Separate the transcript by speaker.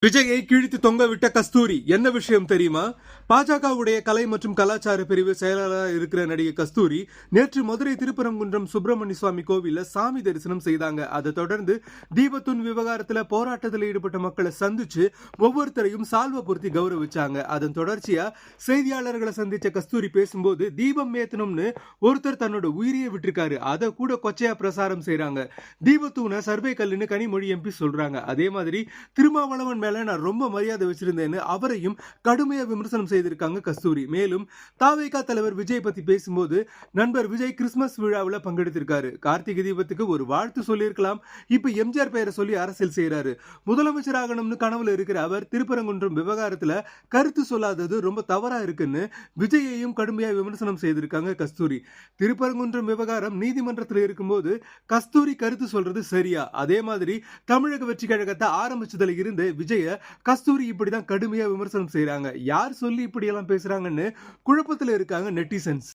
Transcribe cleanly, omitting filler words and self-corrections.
Speaker 1: விஜயை கிழித்து தொங்கவிட்ட கஸ்தூரி என்ன விஷயம் தெரியுமா? பாஜகவுடைய கலை மற்றும் கலாச்சார பிரிவு செயலாளராக இருக்கிற நடிகை கஸ்தூரி நேற்று மதுரை திருப்பரங்குன்றம் சுப்பிரமணிய சுவாமி கோவில்ல சாமி தரிசனம் செய்தாங்க. அதை தொடர்ந்து தீபத்துன் விவகாரத்துல போராட்டத்தில் ஈடுபட்ட மக்களை சந்திச்சு ஒவ்வொருத்தரையும் சால்வ பொருத்தி கௌரவிச்சாங்க. அதன் தொடர்ச்சியா செய்தியாளர்களை சந்திச்ச கஸ்தூரி பேசும்போது தீபம் ஏத்தணும்னு ஒருத்தர் தன்னோட உயிரியை விட்டுருக்காரு, அதை கூட கொச்சையா பிரசாரம் செய்யறாங்க. தீபத்தூனை சர்வே கல்லுன்னு கனிமொழி எம்பி சொல்றாங்க. அதே மாதிரி திருமாவளவன் நான் ரொம்ப மரியாதை வச்சிருந்தேன்னு அவரையும் கடுமையா விமர்சனம் செய்திருக்காங்க கஸ்தூரி. மேலும் தாவேகா தலைவர் விஜய் பத்தி பேசும்போது நண்பர் விஜய் கிறிஸ்துமஸ் விழாவில் பங்கெடுத்திருக்காரு. கார்த்திகை தீபத்துக்கு ஒரு வாழ்த்து சொல்லியிருக்கலாம், இப்ப எம்ஜிஆர் பெயரை சொல்லி அரசியல் செய்யறாரு. முதலமைச்சர் ஆகணும்னு கனவுல இருக்கிற அவர் திருப்பரங்குன்றம் விவகாரத்துல கருத்து சொல்லாதது ரொம்ப தவறா இருக்குன்னு விஜயையும் கடுமையா விமர்சனம் செய்திருக்காங்க கஸ்தூரி. திருப்பரங்குன்றம் விவகாரம் நீதிமன்றத்தில் இருக்கும்போது கஸ்தூரி கருத்து சொல்றது சரியா? அதே மாதிரி தமிழக வெற்றி கழகத்தை ஆரம்பிச்சதுல இருந்து விஜய் கஸ்தூரி இப்படிதான் கடுமையா விமர்சனம் செய்யறாங்க. யார் சொல்லி இப்படி எல்லாம் பேசுறாங்கன்னு குழப்பத்தில் இருக்காங்க நெட்டிசன்ஸ்.